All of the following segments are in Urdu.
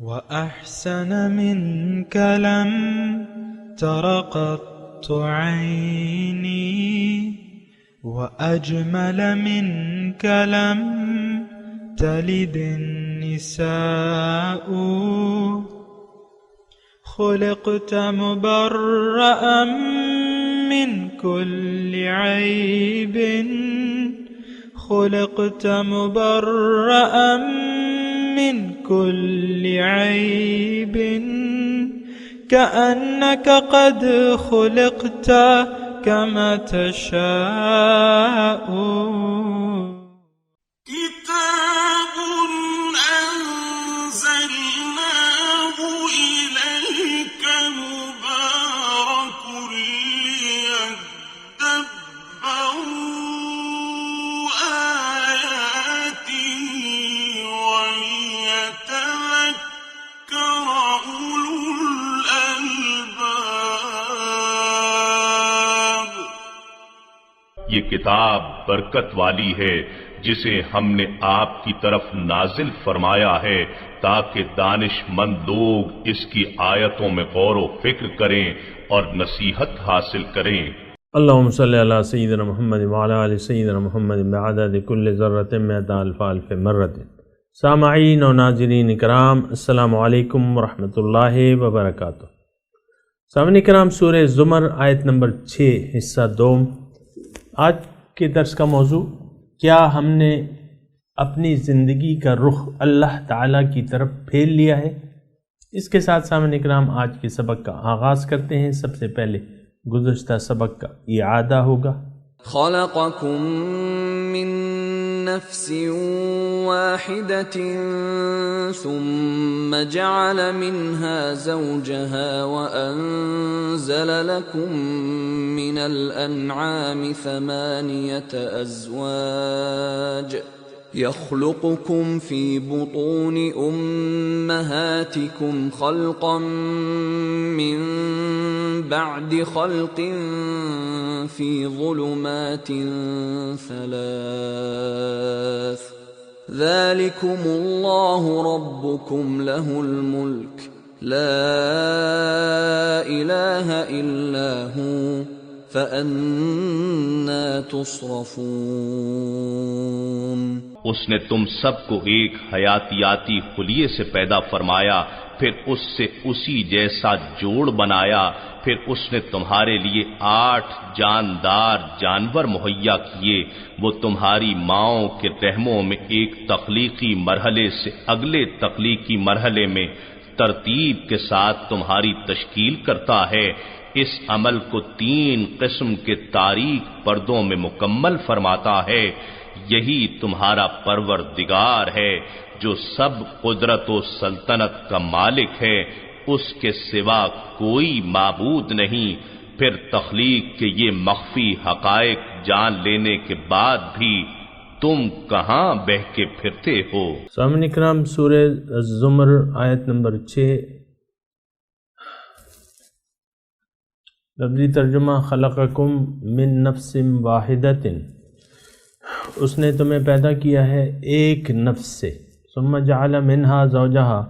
وأحسن منك لم تر قط عيني وأجمل منك لم تلد النساء خلقت مبرأ من كل عيب خلقت مبرأ من كل عيب كأنك قد خلقت كما تشاء كتاب أنزلناه إليك مبارك ليدبروا آياته وليتذكر أولو الألباب۔ یہ کتاب برکت والی ہے جسے ہم نے آپ کی طرف نازل فرمایا ہے تاکہ دانش مند لوگ اس کی آیتوں میں غور و فکر کریں اور نصیحت حاصل کریں۔ اللہم صلی علی سیدنا محمد وعلی آل سیدنا محمد بعدد کل ذرۃ مئۃ الف الف مرۃ۔ سامعین و ناظرین کرام، السلام علیکم ورحمۃ اللہ وبرکاتہ۔ سامعین کرام، سورہ زمر آیت نمبر 6 حصہ دوم۔ آج کے درس کا موضوع، کیا ہم نے اپنی زندگی کا رخ اللہ تعالیٰ کی طرف پھیر لیا ہے؟ اس کے ساتھ سامعین کرام آج کے سبق کا آغاز کرتے ہیں۔ سب سے پہلے گزشتہ سبق کا اعادہ ہوگا۔ خلقكم من نفس واحدة ثم جعل منها زوجها وأنزل لكم من الأنعام 8 أزواج يخلقكم في بطون أمهاتكم خلقا من بعد خلق في ظلمات 3 ذلكم الله ربكم له الملك لا إله إلا هو فأنا تصرفون۔ اس نے تم سب کو ایک حیاتیاتی خلیے سے پیدا فرمایا، پھر اس سے اسی جیسا جوڑ بنایا، پھر اس نے تمہارے لیے 8 جاندار جانور مہیا کیے، وہ تمہاری ماؤں کے رحموں میں ایک تخلیقی مرحلے سے اگلے تخلیقی مرحلے میں ترتیب کے ساتھ تمہاری تشکیل کرتا ہے۔ اس عمل کو 3 قسم کے تاریک پردوں میں مکمل فرماتا ہے۔ یہی تمہارا پروردگار ہے جو سب قدرت و سلطنت کا مالک ہے، اس کے سوا کوئی معبود نہیں۔ پھر تخلیق کے یہ مخفی حقائق جان لینے کے بعد بھی تم کہاں بہہ کے پھرتے ہو؟ سامعین کرام، سورہ الزمر آیت نمبر 6، لفظی ترجمہ خلقکم من نفس واحدۃ، اس نے تمہیں پیدا کیا ہے ایک نفس سے، ثم جعل منہا زوجہا،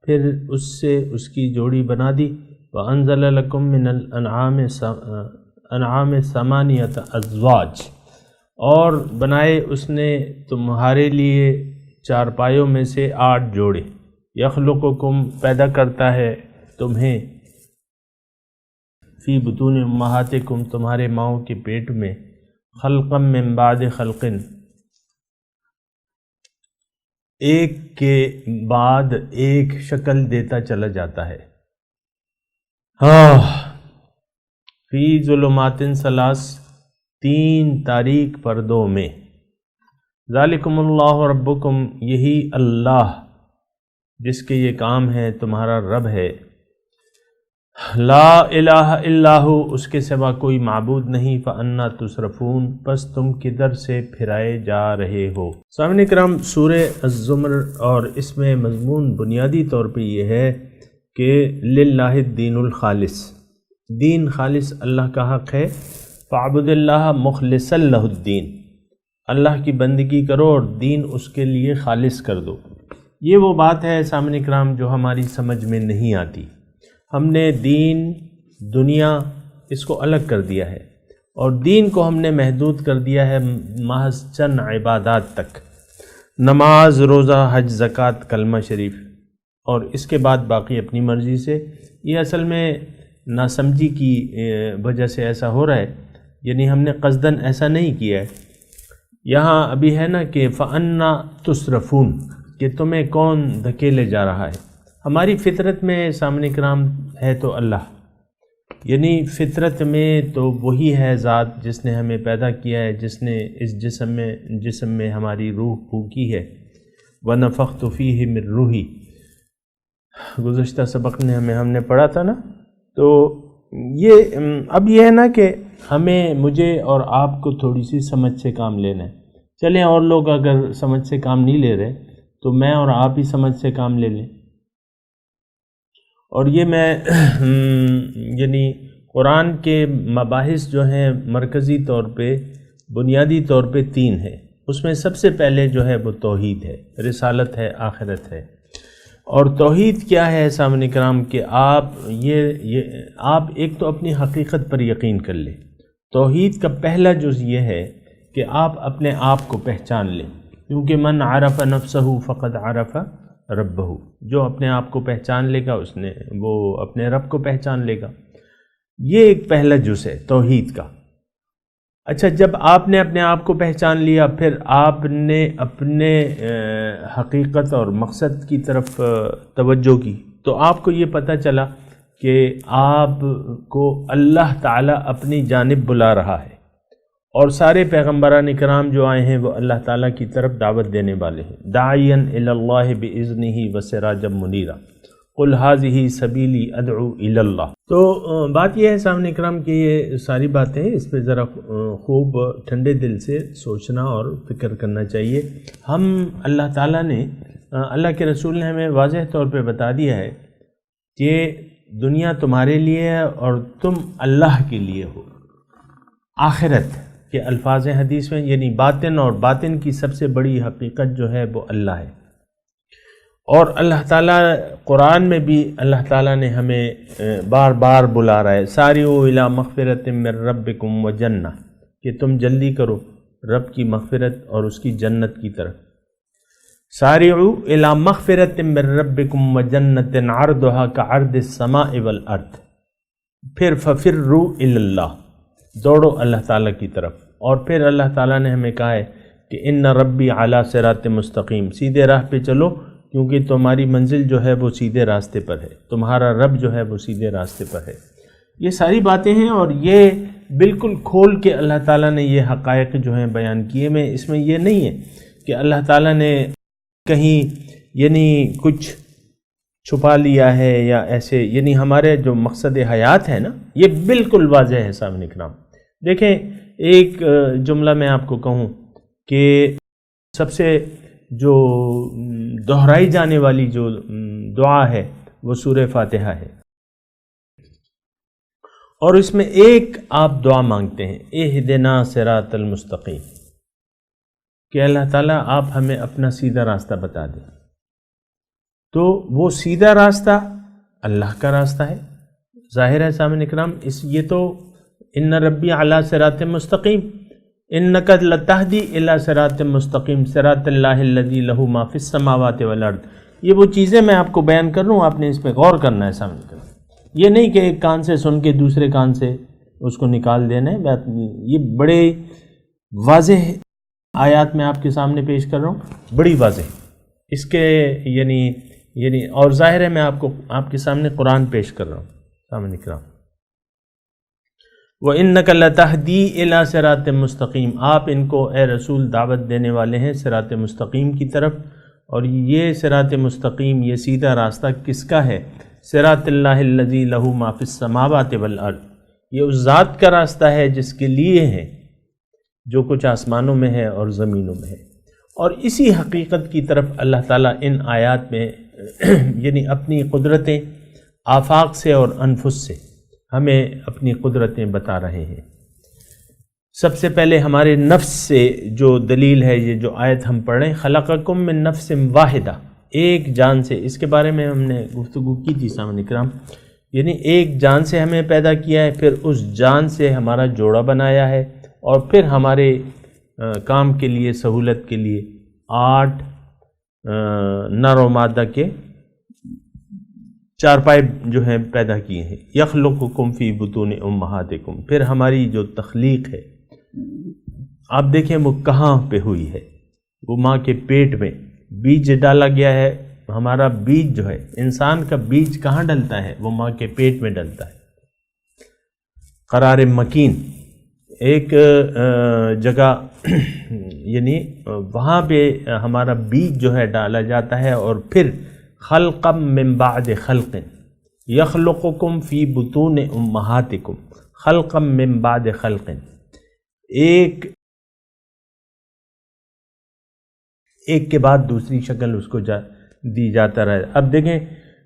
پھر اس سے اس کی جوڑی بنا دی، وانزل لکم من الانعام 8 ازواج، اور بنائے اس نے تمہارے لیے چارپائیوں میں سے 8 جوڑے، یخلقکم، پیدا کرتا ہے تمہیں، فی بطون امہاتکم، تمہارے ماؤں کے پیٹ میں، خلقا من بعد خلق، ایک کے بعد ایک شکل دیتا چلا جاتا ہے۔ فی ظلمات 3 تاریک پردوں میں، ذالکم اللہ ربکم، یہی اللہ جس کے یہ کام ہے تمہارا رب ہے، لا الہ الا ہو، اس کے سوا کوئی معبود نہیں، فانا تصرفون، پس تم کدھر سے پھرائے جا رہے ہو۔ سامعین کرام، سورہ الزمر اور اس میں مضمون بنیادی طور پہ یہ ہے کہ للہ الدین الخالص، دین خالص اللہ کا حق ہے، فاعبد اللہ مخلصا لہ الدین، اللہ کی بندگی کرو اور دین اس کے لیے خالص کر دو۔ یہ وہ بات ہے سامعین کرام جو ہماری سمجھ میں نہیں آتی. ہم نے دین دنیا اس کو الگ کر دیا ہے، اور دین کو ہم نے محدود کر دیا ہے محض چند عبادات تک، نماز، روزہ، حج، زکوٰۃ، کلمہ شریف، اور اس کے بعد باقی اپنی مرضی سے. یہ اصل میں ناسمجھی کی وجہ سے ایسا ہو رہا ہے، یعنی ہم نے قصداً ایسا نہیں کیا ہے. یہاں ابھی ہے نا کہ فَأَنَّا تُصْرَفُونَ، کہ تمہیں کون دھکیلے جا رہا ہے. ہماری فطرت میں سامعین کرام ہے تو اللہ، یعنی فطرت میں تو وہی ہے ذات جس نے ہمیں پیدا کیا ہے، جس نے اس جسم میں ہماری روح پھونکی ہے. وَنَفَخْتُ فِيهِ مِن رُوحِي، گزشتہ سبق میں ہم نے پڑھا تھا نا. تو یہ اب یہ ہے نا کہ مجھے اور آپ کو تھوڑی سی سمجھ سے کام لینا ہے. چلیں اور لوگ اگر سمجھ سے کام نہیں لے رہے تو میں اور آپ ہی سمجھ سے کام لے لیں. اور یہ میں یعنی قرآن کے مباحث جو ہیں مرکزی طور پہ بنیادی طور پہ 3 ہیں. اس میں سب سے پہلے جو ہے وہ توحید ہے، رسالت ہے، آخرت ہے. اور توحید کیا ہے سامعین کرام کہ آپ ایک تو اپنی حقیقت پر یقین کر لیں. توحید کا پہلا جز یہ ہے کہ آپ اپنے آپ کو پہچان لیں، کیونکہ من عرف نفسہ فقد عرف ربہ، جو اپنے آپ کو پہچان لے گا وہ اپنے رب کو پہچان لے گا. یہ ایک پہلا جز ہے توحید کا. اچھا، جب آپ نے اپنے آپ کو پہچان لیا، پھر آپ نے اپنے حقیقت اور مقصد کی طرف توجہ کی، تو آپ کو یہ پتہ چلا کہ آپ کو اللہ تعالیٰ اپنی جانب بلا رہا ہے، اور سارے پیغمبران کرام جو آئے ہیں وہ اللہ تعالیٰ کی طرف دعوت دینے والے ہیں. داعیا الی اللہ باذنہ وسراجا منیرا قل ھذہ سبیلی ادعو الی اللہ. تو بات یہ ہے سامعین کرام کہ یہ ساری باتیں اس پہ ذرا خوب ٹھنڈے دل سے سوچنا اور فکر کرنا چاہیے. ہم اللہ تعالیٰ نے، اللہ کے رسول نے ہمیں واضح طور پہ بتا دیا ہے کہ دنیا تمہارے لیے ہے اور تم اللہ کے لیے ہو. آخرت کے الفاظ حدیث میں یعنی باطن، اور باطن کی سب سے بڑی حقیقت جو ہے وہ اللہ ہے. اور اللہ تعالیٰ قرآن میں بھی اللہ تعالیٰ نے ہمیں بار بار بلا رہا ہے، سارعوا الی مغفرۃ من ربکم وجنہ، کہ تم جلدی کرو رب کی مغفرت اور اس کی جنت کی طرف. سارعوا الی مغفرۃ من ربکم وجنۃ عرضھا کعرض السماء والارض. پھر ففروا الی اللہ، دوڑو اللہ تعالیٰ کی طرف. اور پھر اللہ تعالیٰ نے ہمیں کہا ہے کہ ان ربی علی صراط مستقیم، سیدھے راہ پہ چلو، کیونکہ تمہاری منزل جو ہے وہ سیدھے راستے پر ہے، تمہارا رب جو ہے وہ سیدھے راستے پر ہے. یہ ساری باتیں ہیں، اور یہ بالکل کھول کے اللہ تعالیٰ نے یہ حقائق جو ہیں بیان کیے. اس میں یہ نہیں ہے کہ اللہ تعالیٰ نے کہیں یعنی کچھ چھپا لیا ہے یا ایسے، یعنی ہمارے جو مقصد حیات ہے نا یہ بالکل واضح ہے سامعین کرام. دیکھیں، ایک جملہ میں آپ کو کہوں کہ سب سے جو دہرائی جانے والی جو دعا ہے وہ سورہ فاتحہ ہے، اور اس میں ایک آپ دعا مانگتے ہیں، اہدنا صراط المستقیم، کہ اللہ تعالیٰ آپ ہمیں اپنا سیدھا راستہ بتا دیں. تو وہ سیدھا راستہ اللہ کا راستہ ہے. ظاہر ہے سامعین اکرام، یہ تو ان ربی علی صراط مستقیم، انک لتہدی الی صراط مستقیم صراط اللہ الذی لہ ما فی السماوات والارض. یہ وہ چیزیں میں آپ کو بیان کر رہا ہوں، آپ نے اس پہ غور کرنا ہے سامنے کرنا. یہ نہیں کہ ایک کان سے سن کے دوسرے کان سے اس کو نکال دینا ہے. یہ بڑے واضح آیات میں آپ کے سامنے پیش کر رہا ہوں، بڑی واضح. اس کے یعنی اور ظاہر ہے میں آپ کے سامنے قرآن پیش کر رہا ہوں سامنے کرام. وَإِنَّكَ لَتَهْدِي إِلَى صِرَاطٍ مُسْتَقِيمٍ، آپ ان کو اے رسول دعوت دینے والے ہیں صراط مستقیم کی طرف. اور یہ صراط مستقیم، یہ سیدھا راستہ کس کا ہے؟ صراط اللہ الذی لہ ما فی السماوات والارض، یہ اس ذات کا راستہ ہے جس کے لیے ہے جو کچھ آسمانوں میں ہے اور زمینوں میں ہے. اور اسی حقیقت کی طرف اللہ تعالیٰ ان آیات میں یعنی اپنی قدرتیں آفاق سے اور انفس سے ہمیں اپنی قدرتیں بتا رہے ہیں. سب سے پہلے ہمارے نفس سے جو دلیل ہے، یہ جو آیت ہم پڑھ رہے ہیں، خلقکم من نفس واحدہ، ایک جان سے، اس کے بارے میں ہم نے گفتگو کی تھی سامعین کرام، یعنی ایک جان سے ہمیں پیدا کیا ہے، پھر اس جان سے ہمارا جوڑا بنایا ہے، اور پھر ہمارے کام کے لیے، سہولت کے لیے 8 نر و مادہ کے چارپائے جو ہیں پیدا کیے ہیں۔ یخلقکم فی بطون امہاتکم، پھر ہماری جو تخلیق ہے آپ دیکھیں وہ کہاں پہ ہوئی ہے، وہ ماں کے پیٹ میں بیج ڈالا گیا ہے۔ ہمارا بیج جو ہے، انسان کا بیج کہاں ڈلتا ہے؟ وہ ماں کے پیٹ میں ڈلتا ہے، قرار مکین، ایک جگہ یعنی وہاں پہ ہمارا بیج جو ہے ڈالا جاتا ہے، اور پھر خلقا من بعد خلق، یخلقکم فی بطون امہاتکم خلقا من بعد خلق، ایک کے بعد دوسری شکل اس کو دی جاتا رہے۔ اب دیکھیں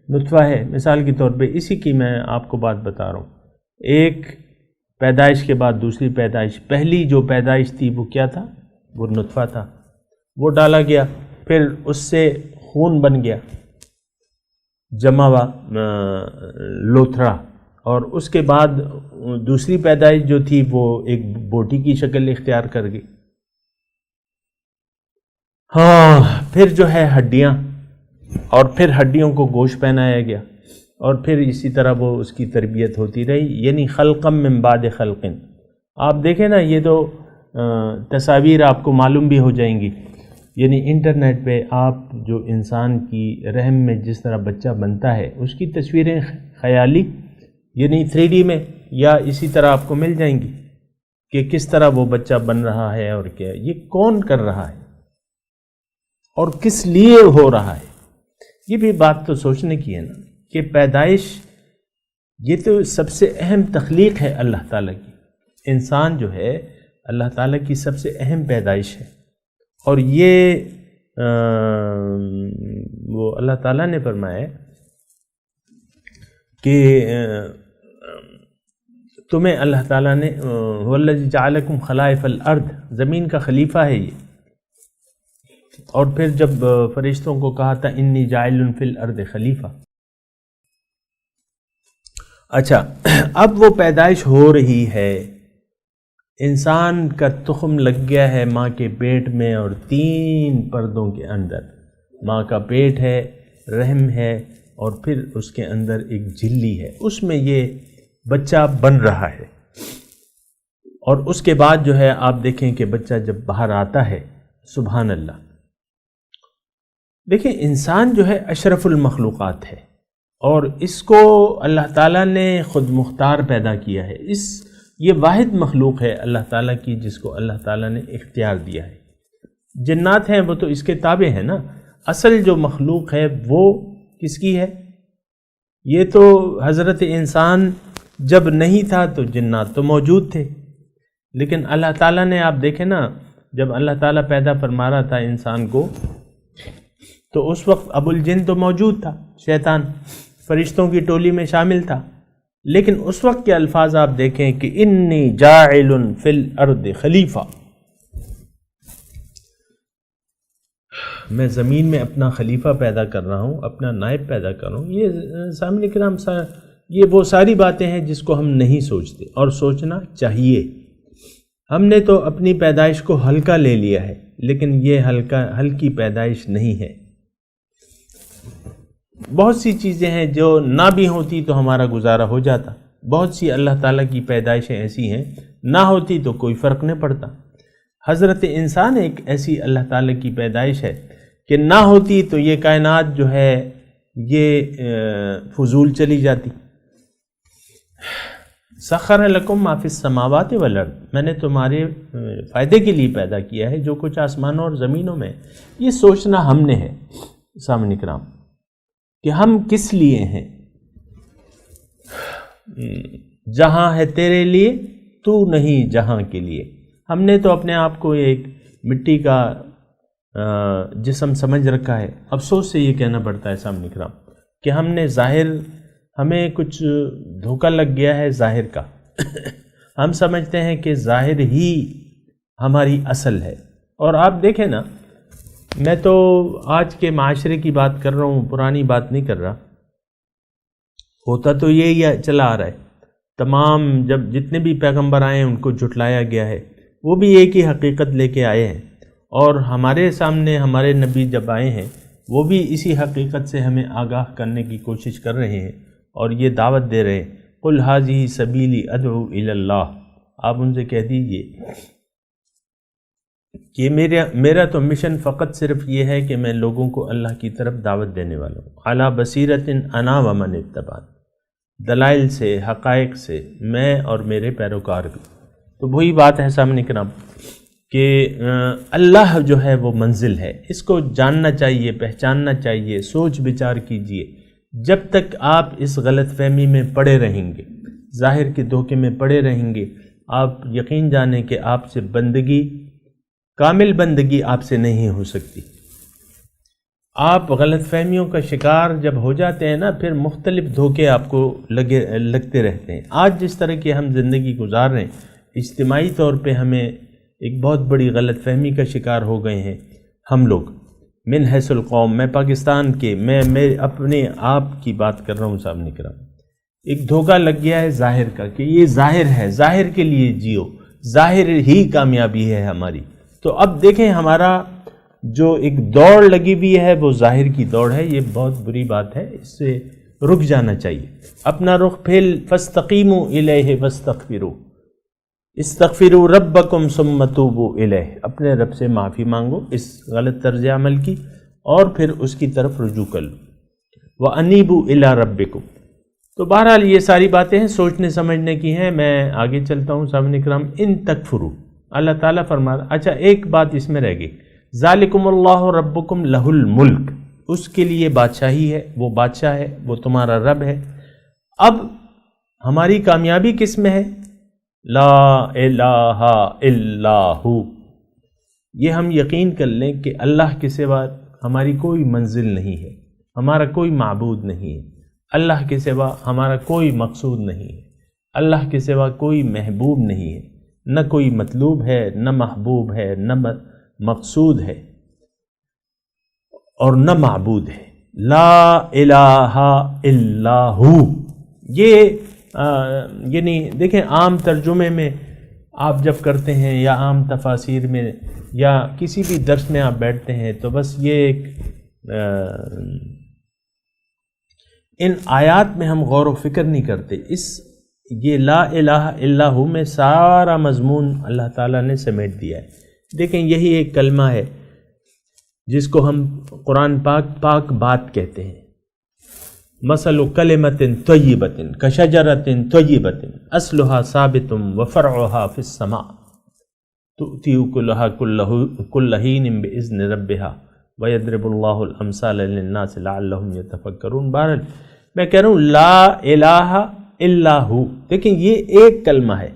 نطفہ ہے مثال کے طور پہ، اسی کی میں آپ کو بات بتا رہا ہوں، ایک پیدائش کے بعد دوسری پیدائش، پہلی جو پیدائش تھی وہ کیا تھا؟ وہ نطفہ تھا، وہ ڈالا گیا، پھر اس سے خون بن گیا، جمع ہوا لوتھڑا، اور اس کے بعد دوسری پیدائش جو تھی وہ ایک بوٹی کی شکل اختیار کر گئی، ہاں، پھر جو ہے ہڈیاں، اور پھر ہڈیوں کو گوشت پہنایا گیا، اور پھر اسی طرح وہ اس کی تربیت ہوتی رہی، یعنی خلقا من بعد خلق۔ آپ دیکھیں نا، یہ تو تصاویر آپ کو معلوم بھی ہو جائیں گی، یعنی انٹرنیٹ پہ آپ جو انسان کی رحم میں جس طرح بچہ بنتا ہے اس کی تصویریں خیالی یعنی 3D میں یا اسی طرح آپ کو مل جائیں گی کہ کس طرح وہ بچہ بن رہا ہے، اور کیا یہ کون کر رہا ہے اور کس لیے ہو رہا ہے۔ یہ بھی بات تو سوچنے کی ہے نا کہ پیدائش یہ تو سب سے اہم تخلیق ہے اللہ تعالیٰ کی، انسان جو ہے اللہ تعالیٰ کی سب سے اہم پیدائش ہے، اور یہ وہ اللہ تعالیٰ نے فرمایا کہ تمہیں اللہ تعالیٰ نے وَالَّذِي جَعَلَكُمْ خَلَائِفَ الْأَرْضِ، زمین کا خلیفہ ہے یہ، اور پھر جب فرشتوں کو کہا تھا انی جاعل فی الارض خلیفہ۔ اچھا، اب وہ پیدائش ہو رہی ہے، انسان کا تخم لگ گیا ہے ماں کے پیٹ میں، اور 3 پردوں کے اندر ماں کا پیٹ ہے، رحم ہے، اور پھر اس کے اندر ایک جھلی ہے، اس میں یہ بچہ بن رہا ہے، اور اس کے بعد جو ہے آپ دیکھیں کہ بچہ جب باہر آتا ہے، سبحان اللہ، دیکھیں انسان جو ہے اشرف المخلوقات ہے، اور اس کو اللہ تعالیٰ نے خود مختار پیدا کیا ہے، یہ واحد مخلوق ہے اللہ تعالیٰ کی جس کو اللہ تعالیٰ نے اختیار دیا ہے۔ جنات ہیں وہ تو اس کے تابع ہیں نا، اصل جو مخلوق ہے وہ کس کی ہے؟ یہ تو حضرت انسان جب نہیں تھا تو جنات تو موجود تھے، لیکن اللہ تعالیٰ نے آپ دیکھیں نا جب اللہ تعالیٰ پیدا فرما رہا تھا انسان کو تو اس وقت ابو الجن تو موجود تھا، شیطان فرشتوں کی ٹولی میں شامل تھا، لیکن اس وقت کے الفاظ آپ دیکھیں کہ انی جاعل فی الارض خلیفہ، میں زمین میں اپنا خلیفہ پیدا کر رہا ہوں، اپنا نائب پیدا کر رہا ہوں۔ یہ سامنے کرام یہ وہ ساری باتیں ہیں جس کو ہم نہیں سوچتے، اور سوچنا چاہیے۔ ہم نے تو اپنی پیدائش کو ہلکا لے لیا ہے، لیکن یہ ہلکی پیدائش نہیں ہے۔ بہت سی چیزیں ہیں جو نہ بھی ہوتی تو ہمارا گزارا ہو جاتا، بہت سی اللہ تعالیٰ کی پیدائشیں ایسی ہیں نہ ہوتی تو کوئی فرق نہیں پڑتا۔ حضرت انسان ایک ایسی اللہ تعالیٰ کی پیدائش ہے کہ نہ ہوتی تو یہ کائنات جو ہے یہ فضول چلی جاتی۔ سخر لکم ما فی السماوات والارض، میں نے تمہارے فائدے کے لیے پیدا کیا ہے جو کچھ آسمانوں اور زمینوں میں۔ یہ سوچنا ہم نے ہے سامعین کرام کہ ہم کس لیے ہیں۔ جہاں ہے تیرے لیے تو نہیں جہاں کے لیے۔ ہم نے تو اپنے آپ کو ایک مٹی کا جسم سمجھ رکھا ہے۔ افسوس سے یہ کہنا پڑتا ہے سامعین کرام کہ ہم نے ہمیں کچھ دھوکہ لگ گیا ہے ظاہر کا۔ ہم سمجھتے ہیں کہ ظاہر ہی ہماری اصل ہے، اور آپ دیکھیں نا میں تو آج کے معاشرے کی بات کر رہا ہوں، پرانی بات نہیں کر رہا. ہوتا تو یہی چلا آ رہا ہے. تمام جتنے بھی پیغمبر آئے ہیں ان کو جھٹلایا گیا ہے. وہ بھی ایک ہی حقیقت لے کے آئے ہیں، اور ہمارے سامنے ہمارے نبی جب آئے ہیں وہ بھی اسی حقیقت سے ہمیں آگاہ کرنے کی کوشش کر رہے ہیں اور یہ دعوت دے رہے ہیں. قل ھذہ سبیلی ادعو الی اللہ. آپ ان سے کہہ دیجئے کہ میرا تو مشن فقط صرف یہ ہے کہ میں لوگوں کو اللہ کی طرف دعوت دینے والا ہوں. علی بصیرۃ انا ومن اتبعن، دلائل سے، حقائق سے، میں اور میرے پیروکار بھی. تو وہی بات ہے سامنے کرام کہ اللہ جو ہے وہ منزل ہے، اس کو جاننا چاہیے، پہچاننا چاہیے، سوچ بچار کیجئے. جب تک آپ اس غلط فہمی میں پڑے رہیں گے، ظاہر کے دھوکے میں پڑے رہیں گے، آپ یقین جانیں کہ آپ سے بندگی، کامل بندگی آپ سے نہیں ہو سکتی. آپ غلط فہمیوں کا شکار جب ہو جاتے ہیں نا، پھر مختلف دھوکے آپ کو لگتے رہتے ہیں. آج جس طرح کی ہم زندگی گزار رہے ہیں، اجتماعی طور پہ ہمیں ایک بہت بڑی غلط فہمی کا شکار ہو گئے ہیں ہم لوگ. من حیث القوم، میں پاکستان کے، میں اپنے آپ کی بات کر رہا ہوں سامنے کرام. ایک دھوکہ لگ گیا ہے ظاہر کا کہ یہ ظاہر ہے، ظاہر کے لیے جیو، ظاہر ہی کامیابی ہے ہماری. تو اب دیکھیں ہمارا جو ایک دوڑ لگی ہوئی ہے وہ ظاہر کی دوڑ ہے. یہ بہت بری بات ہے، اس سے رک جانا چاہیے. اپنا رخ پھیل فاستقیموا الیہ واستغفروا، استغفروا ربکم ثم توبوا الیہ، اپنے رب سے معافی مانگو اس غلط طرز عمل کی اور پھر اس کی طرف رجوع کر لو. وانیبوا الی ربکم. تو بہرحال یہ ساری باتیں ہیں، سوچنے سمجھنے کی ہیں. میں آگے چلتا ہوں سامنے کرام. ان تکفروا، اللہ تعالیٰ فرماتا، اچھا ایک بات اس میں رہ گئی، ذالکم اللہ ربکم لہ الملک، اس کے لیے بادشاہی ہے، وہ بادشاہ ہے، وہ تمہارا رب ہے. اب ہماری کامیابی کس میں ہے؟ لا الہ الا ہو. یہ ہم یقین کر لیں کہ اللہ کے سوا ہماری کوئی منزل نہیں ہے، ہمارا کوئی معبود نہیں ہے، اللہ کے سوا ہمارا کوئی مقصود نہیں ہے، اللہ کے سوا کوئی محبوب نہیں ہے، نہ کوئی مطلوب ہے، نہ محبوب ہے، نہ مقصود ہے اور نہ معبود ہے. لا الہ الا ہو. یہ یعنی دیکھیں عام ترجمے میں آپ جب کرتے ہیں یا عام تفاسیر میں یا کسی بھی درس میں آپ بیٹھتے ہیں تو بس یہ ایک ان آیات میں ہم غور و فکر نہیں کرتے. یہ لا الہ الا ہو میں سارا مضمون اللہ تعالیٰ نے سمیٹ دیا ہے. دیکھیں یہی ایک کلمہ ہے جس کو ہم قرآن پاک بات کہتے ہیں. مثل کلمۃ طیبۃ کشجرۃ طیبۃ اصلها ثابت وفرعها فی السماء تؤتی اکلها کل حین باذن ربها ویضرب اللہ الامثال للناس لعلهم یتفکرون. بہرحال میں کہہ رہا ہوں لا الہ الا ہو. دیکھیں یہ ایک کلمہ ہے.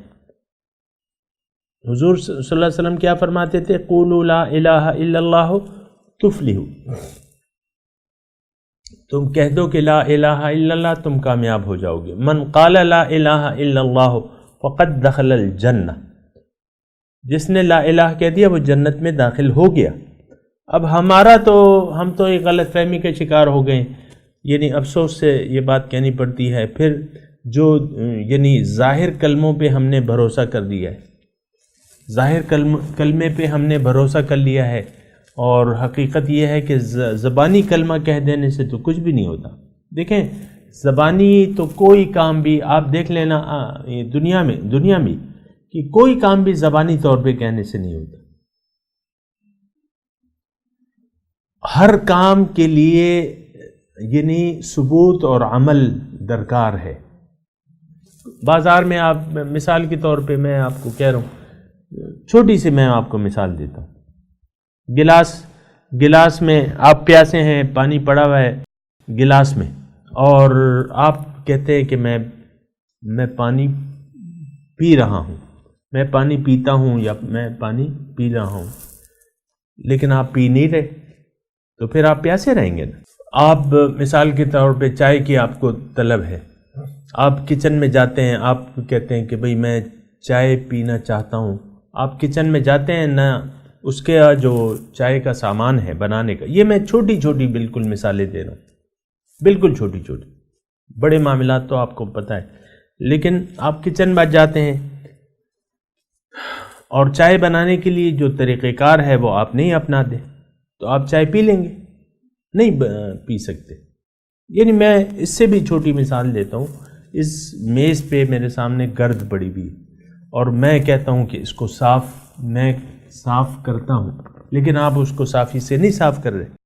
حضور صلی اللہ علیہ وسلم کیا فرماتے تھے؟ قولوا لا الہ الا اللہ تفلحوا. تم کہہ دو کہ لا الہ الا اللہ، تم کامیاب ہو جاؤ گے. من قال لا الہ الا اللہ فقد دخل الجنہ. جس نے لا الہ کہہ دیا وہ جنت میں داخل ہو گیا. اب ہم تو ایک غلط فہمی کے شکار ہو گئے. یعنی افسوس سے یہ بات کہنی پڑتی ہے. پھر جو یعنی ظاہر کلموں پہ ہم نے بھروسہ کر دیا ہے، ظاہر کلمے پہ ہم نے بھروسہ کر لیا ہے، اور حقیقت یہ ہے کہ زبانی کلمہ کہہ دینے سے تو کچھ بھی نہیں ہوتا. دیکھیں زبانی تو کوئی کام بھی آپ دیکھ لینا دنیا میں کہ کوئی کام بھی زبانی طور پہ کہنے سے نہیں ہوتا. ہر کام کے لیے یعنی ثبوت اور عمل درکار ہے. بازار میں آپ مثال کے طور پہ میں آپ کو کہہ رہا ہوں، چھوٹی سی میں آپ کو مثال دیتا ہوں. گلاس میں آپ پیاسے ہیں، پانی پڑا ہوا ہے گلاس میں، اور آپ کہتے ہیں کہ میں پانی پی رہا ہوں، میں پانی پیتا ہوں یا میں پانی پی رہا ہوں، لیکن آپ پی نہیں رہے تو پھر آپ پیاسے رہیں گے نا. آپ مثال کے طور پہ چائے کی آپ کو طلب ہے، آپ کچن میں جاتے ہیں، آپ کہتے ہیں کہ بھئی میں چائے پینا چاہتا ہوں. آپ کچن میں جاتے ہیں، نہ اس کے جو چائے کا سامان ہے بنانے کا، یہ میں چھوٹی چھوٹی بالکل مثالیں دے رہا ہوں، بالکل چھوٹی چھوٹی، بڑے معاملات تو آپ کو پتہ ہے، لیکن آپ کچن میں جاتے ہیں اور چائے بنانے کے لیے جو طریقہ کار ہے وہ آپ نہیں اپنا دیں تو آپ چائے پی لیں گے؟ نہیں پی سکتے۔ یعنی میں اس سے بھی چھوٹی مثال دیتا ہوں، اس میز پہ میرے سامنے گرد پڑی ہوئی اور میں کہتا ہوں کہ اس کو میں صاف کرتا ہوں، لیکن آپ اس کو صافی سے نہیں صاف کر رہے۔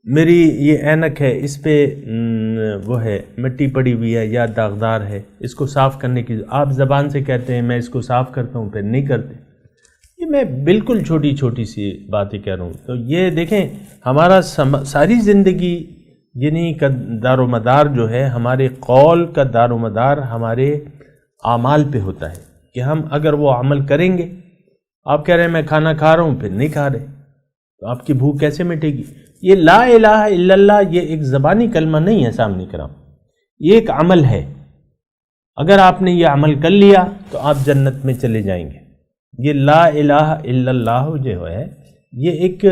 میری یہ اینک ہے، اس پہ وہ ہے مٹی پڑی ہوئی ہے یا داغدار ہے، اس کو صاف کرنے کی آپ زبان سے کہتے ہیں میں اس کو صاف کرتا ہوں، پھر نہیں کرتے۔ یہ میں بالکل چھوٹی چھوٹی سی باتیں کہہ رہا ہوں۔ تو یہ دیکھیں ہمارا ساری زندگی یعنی کا دار و مدار جو ہے، ہمارے قول کا دار و مدار ہمارے اعمال پہ ہوتا ہے کہ ہم اگر وہ عمل کریں گے، آپ کہہ رہے ہیں میں کھانا کھا رہا ہوں پھر نہیں کھا رہے، تو آپ کی بھوک کیسے مٹے گی؟ یہ لا الہ الا اللہ یہ ایک زبانی کلمہ نہیں ہے سامنے کرام، یہ ایک عمل ہے۔ اگر آپ نے یہ عمل کر لیا تو آپ جنت میں چلے جائیں گے۔ یہ لا الہ الا اللہ جو ہے یہ ایک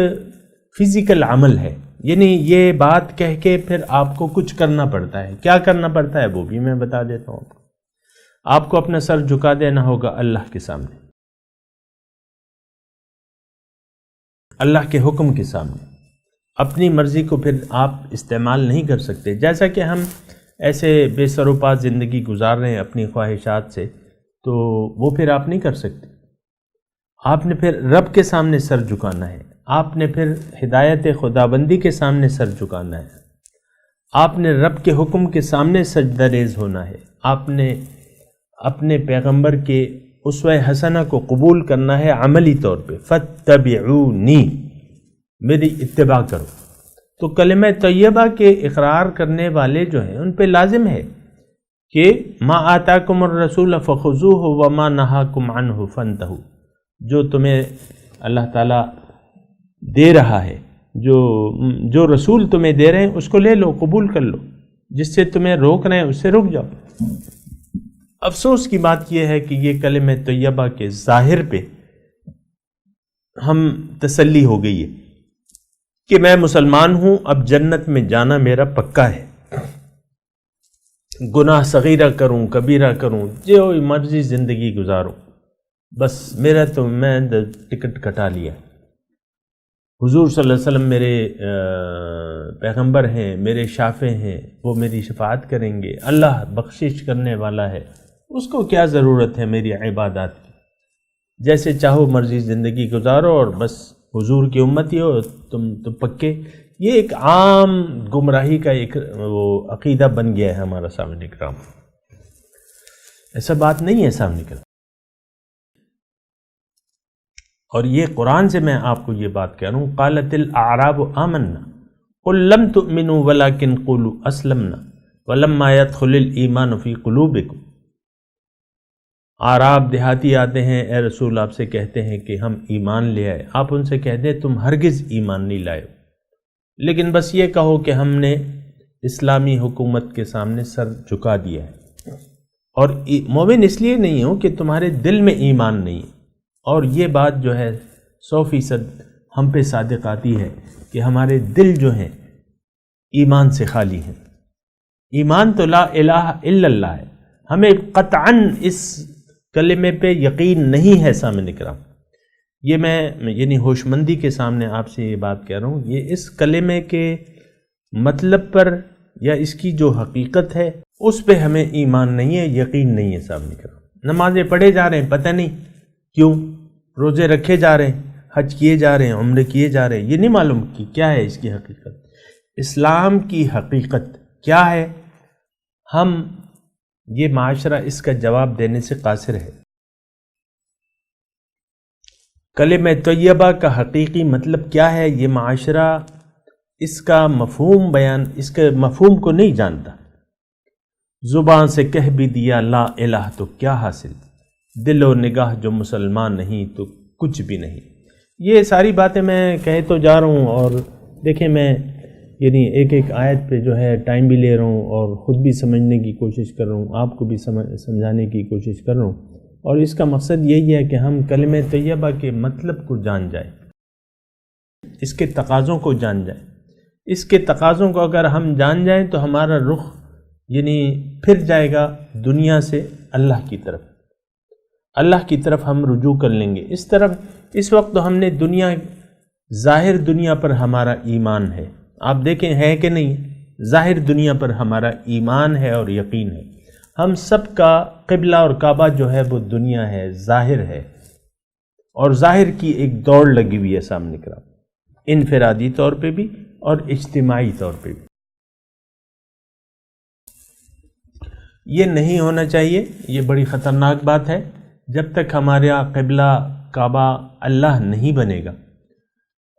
فزیکل عمل ہے، یعنی یہ بات کہہ کے پھر آپ کو کچھ کرنا پڑتا ہے۔ کیا کرنا پڑتا ہے وہ بھی میں بتا دیتا ہوں آپ کو اپنا سر جھکا دینا ہوگا اللہ کے سامنے، اللہ کے حکم کے سامنے۔ اپنی مرضی کو پھر آپ استعمال نہیں کر سکتے، جیسا کہ ہم ایسے بے سر و پا زندگی گزار رہے ہیں اپنی خواہشات سے، تو وہ پھر آپ نہیں کر سکتے۔ آپ نے پھر رب کے سامنے سر جھکانا ہے، آپ نے پھر ہدایت خداوندی کے سامنے سر جھکانا ہے، آپ نے رب کے حکم کے سامنے سجدہ ریز ہونا ہے، آپ نے اپنے پیغمبر کے اسوہ حسنہ کو قبول کرنا ہے عملی طور پہ۔ فَاتَّبِعُونِی، میری اتباع کرو۔ تو کلمہ طیبہ کے اقرار کرنے والے جو ہیں ان پہ لازم ہے کہ ما آتاکم الرسول فخذوہ وما نہاکم عنہ فانتہوا، جو تمہیں اللہ تعالیٰ دے رہا ہے، جو رسول تمہیں دے رہے ہیں اس کو لے لو، قبول کر لو، جس سے تمہیں روک رہے ہیں اس سے رک جاؤ۔ افسوس کی بات یہ ہے کہ یہ کلمہ طیبہ کے ظاہر پہ ہم تسلی ہو گئی ہے کہ میں مسلمان ہوں، اب جنت میں جانا میرا پکا ہے، گناہ صغیرہ کروں کبیرہ کروں جو مرضی زندگی گزاروں، بس میرا تو میں ٹکٹ کٹا لیا۔ حضور صلی اللہ علیہ وسلم میرے پیغمبر ہیں، میرے شافع ہیں، وہ میری شفاعت کریں گے، اللہ بخشش کرنے والا ہے، اس کو کیا ضرورت ہے میری عبادات کی؟ جیسے چاہو مرضی زندگی گزارو اور بس حضور کی امتی ہو تم تو پکے۔ یہ ایک عام گمراہی کا ایک وہ عقیدہ بن گیا ہے ہمارا سامنے کرام، ایسا بات نہیں ہے سامنے کرام۔ اور یہ قرآن سے میں آپ کو یہ بات کہہ رہا ہوں، قالت الاعراب آمنا قل لم تؤمنوا ولكن قولوا اسلمنا ولما يدخل الايمان في قلوبكم۔ اعراب دیہاتی آتے ہیں، اے رسول آپ سے کہتے ہیں کہ ہم ایمان لے آئے، آپ ان سے کہہ دیں تم ہرگز ایمان نہیں لائے، لیکن بس یہ کہو کہ ہم نے اسلامی حکومت کے سامنے سر جھکا دیا ہے۔ اور مومن اس لیے نہیں ہو کہ تمہارے دل میں ایمان نہیں، اور یہ بات جو ہے 100% ہم پہ صادق آتی ہے کہ ہمارے دل جو ہیں ایمان سے خالی ہیں۔ ایمان تو لا الہ الا اللہ ہے، ہمیں قطعاً اس کلمے پہ یقین نہیں ہے سامنے کرام۔ یہ میں یعنی ہوش مندی کے سامنے آپ سے یہ بات کہہ رہا ہوں، یہ اس کلمے کے مطلب پر یا اس کی جو حقیقت ہے اس پہ ہمیں ایمان نہیں ہے، یقین نہیں ہے سامنے کرام۔ نمازیں پڑھے جا رہے ہیں، پتہ نہیں کیوں، روزے رکھے جا رہے ہیں، حج کیے جا رہے ہیں، عمرے کیے جا رہے ہیں، یہ نہیں معلوم کہ کیا ہے اس کی حقیقت، اسلام کی حقیقت کیا ہے۔ ہم یہ معاشرہ اس کا جواب دینے سے قاصر ہے۔ کلمہ طیبہ کا حقیقی مطلب کیا ہے، یہ معاشرہ اس کا مفہوم اس کے مفہوم کو نہیں جانتا۔ زبان سے کہہ بھی دیا لا الہ تو کیا حاصل، دل و نگاہ جو مسلمان نہیں تو کچھ بھی نہیں۔ یہ ساری باتیں میں کہہ تو جا رہا ہوں، اور دیکھیں میں یعنی ایک ایک آیت پہ جو ہے ٹائم بھی لے رہا ہوں اور خود بھی سمجھنے کی کوشش کر رہا ہوں، آپ کو بھی سمجھانے کی کوشش کر رہا ہوں، اور اس کا مقصد یہی ہے کہ ہم کلمہ طیبہ کے مطلب کو جان جائیں، اس کے تقاضوں کو جان جائیں۔ اس کے تقاضوں کو اگر ہم جان جائیں تو ہمارا رخ یعنی پھر جائے گا دنیا سے اللہ کی طرف، اللہ کی طرف ہم رجوع کر لیں گے۔ اس وقت تو ہم نے ظاہر دنیا پر ہمارا ایمان ہے، آپ دیکھیں ہے کہ نہیں، ظاہر دنیا پر ہمارا ایمان ہے اور یقین ہے۔ ہم سب کا قبلہ اور کعبہ جو ہے وہ دنیا ہے، ظاہر ہے، اور ظاہر کی ایک دوڑ لگی ہوئی ہے سامنے کی طرف، انفرادی طور پہ بھی اور اجتماعی طور پہ بھی۔ یہ نہیں ہونا چاہیے، یہ بڑی خطرناک بات ہے۔ جب تک ہمارے قبلہ کعبہ اللہ نہیں بنے گا،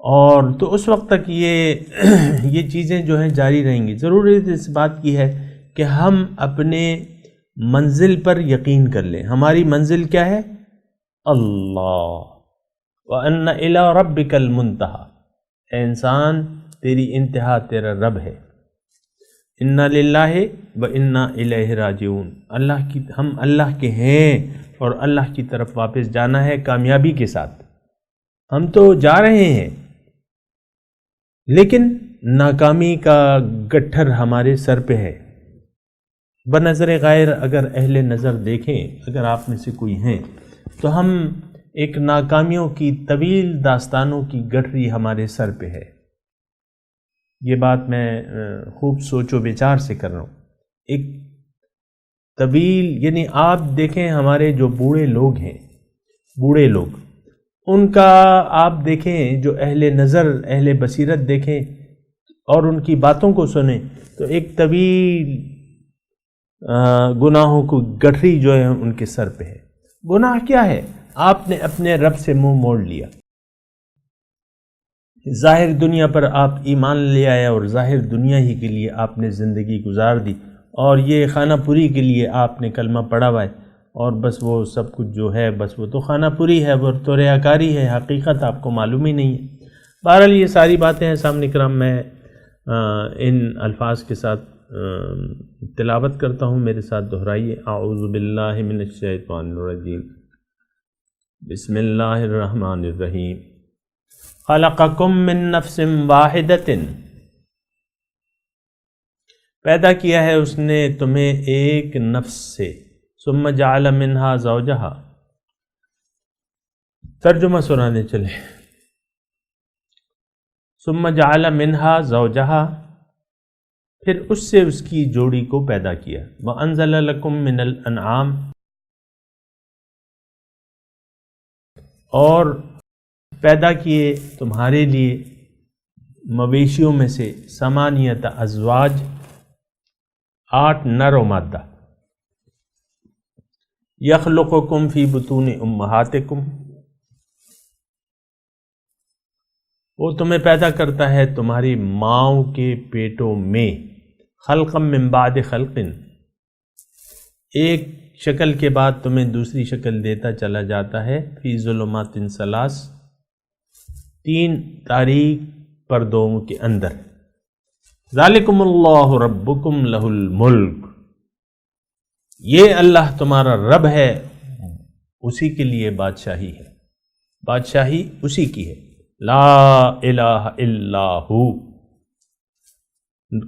اور تو اس وقت تک یہ چیزیں جو ہیں جاری رہیں گی۔ ضرورت اس بات کی ہے کہ ہم اپنے منزل پر یقین کر لیں۔ ہماری منزل کیا ہے؟ اللہ، وَأَنَّ إِلَىٰ رَبِّكَ الْمُنْتَهَىٰ، اے انسان تیری انتہا تیرا رب ہے۔ اِنَّا لِلَّهِ وَإِنَّا إِلَيْهِ راجعون، ہم اللہ کے ہیں اور اللہ کی طرف واپس جانا ہے کامیابی کے ساتھ۔ ہم تو جا رہے ہیں لیکن ناکامی کا گٹھر ہمارے سر پہ ہے۔ بنظر غیر اگر اہل نظر دیکھیں، اگر آپ میں سے کوئی ہیں، تو ہم ایک ناکامیوں کی طویل داستانوں کی گٹھری ہمارے سر پہ ہے۔ یہ بات میں خوب سوچ و بچار سے کر رہا ہوں۔ ایک طویل، یعنی آپ دیکھیں ہمارے جو بوڑھے لوگ ہیں، بوڑھے لوگ، ان کا آپ دیکھیں، جو اہل نظر اہل بصیرت دیکھیں اور ان کی باتوں کو سنیں، تو ایک طویل گناہوں کو گٹھری جو ہے ان کے سر پہ ہے۔ گناہ کیا ہے؟ آپ نے اپنے رب سے منہ موڑ لیا، ظاہر دنیا پر آپ ایمان لے آئے اور ظاہر دنیا ہی کے لیے آپ نے زندگی گزار دی، اور یہ خانہ پوری کے لیے آپ نے کلمہ پڑھا ہوا ہے، اور بس وہ سب کچھ جو ہے بس وہ تو خانہ پوری ہے، وہ تو ریاکاری ہے، حقیقت آپ کو معلوم ہی نہیں ہے۔ بہرحال یہ ساری باتیں ہیں سامنے کرام، میں ان الفاظ کے ساتھ تلاوت کرتا ہوں، میرے ساتھ دہرائیے۔ اعوذ باللہ من الشیطان الرجیم، بسم اللہ الرحمن الرحیم۔ خلقکم من نفس واحدۃ، پیدا کیا ہے اس نے تمہیں ایک نفس سے، ثم جعل منہا زوجہا، ترجمہ سنانے چلے۔ ثم جعل منہا زوجہا، پھر اس سے اس کی جوڑی کو پیدا کیا۔ وانزل لکم من الانعام، اور پیدا کیے تمہارے لیے مویشیوں میں سے ثمانیۃ ازواج، 8 نر و مادہ۔ یخلقکم فی بطون امہاتکم، وہ تمہیں پیدا کرتا ہے تمہاری ماؤں کے پیٹوں میں، خلقا من بعد خلق، ایک شکل کے بعد تمہیں دوسری شکل دیتا چلا جاتا ہے، فی ظلمات ثلاث، 3 تاریک پردوں کے اندر۔ ذالکم اللہ ربکم لہ الملک، یہ اللہ تمہارا رب ہے، اسی کے لیے بادشاہی ہے، بادشاہی اسی کی ہے۔ لا الہ الا ہو،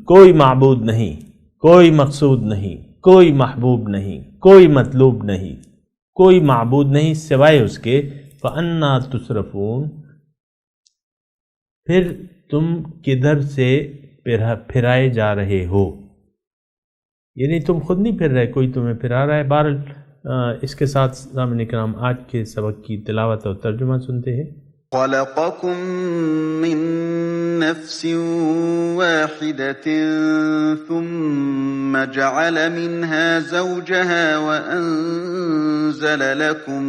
کوئی معبود نہیں، کوئی مقصود نہیں، کوئی محبوب نہیں، کوئی مطلوب نہیں، کوئی معبود نہیں سوائے اس کے۔ فَأَنَّا تُصْرَفُونَ، پھر تم کدھر سے پھرائے جا رہے ہو، یعنی تم خود نہیں پھر رہے، کوئی تمہیں پھرا رہا ہے۔ بہرحال اس کے ساتھ سامنے کرام آج کے سبق کی تلاوت اور ترجمہ سنتے ہیں۔ خلقكم من نفس واحدة ثم جعل منها زوجها وأنزل لكم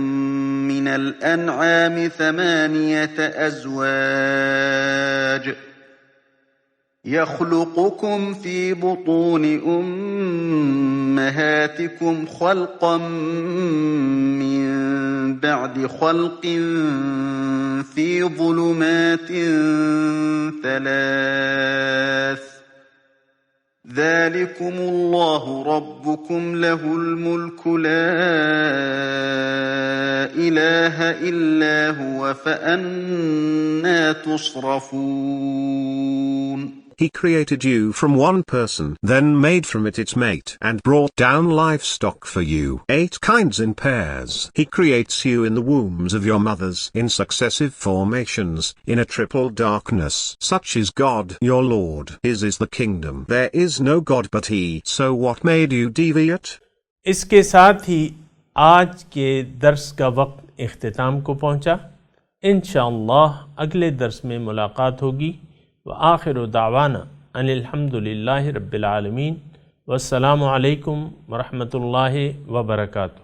من الأنعام 8 أزواج يخلقكم في بطون أمهاتكم خلقا من بعد خلق في ظلمات 3، ذلكم الله ربكم له الملك لا إله إلا هو فأنى تصرفون. He created you from one person, then made from it its mate, and brought down livestock for you, 8 kinds in pairs. He creates you in the wombs of your mothers in successive formations, in a triple darkness. Such is God your Lord. His is the kingdom. There is no God but He. So what made you deviate? اس کے ساتھ ہی آج کے درس کا وقت اختتام کو پہنچا. انشاءاللہ اگلے درس میں ملاقات ہوگی. وآخر دعوانا ان الحمد للہ رب العالمین. والسلام علیکم ورحمۃ اللہ وبرکاتہ.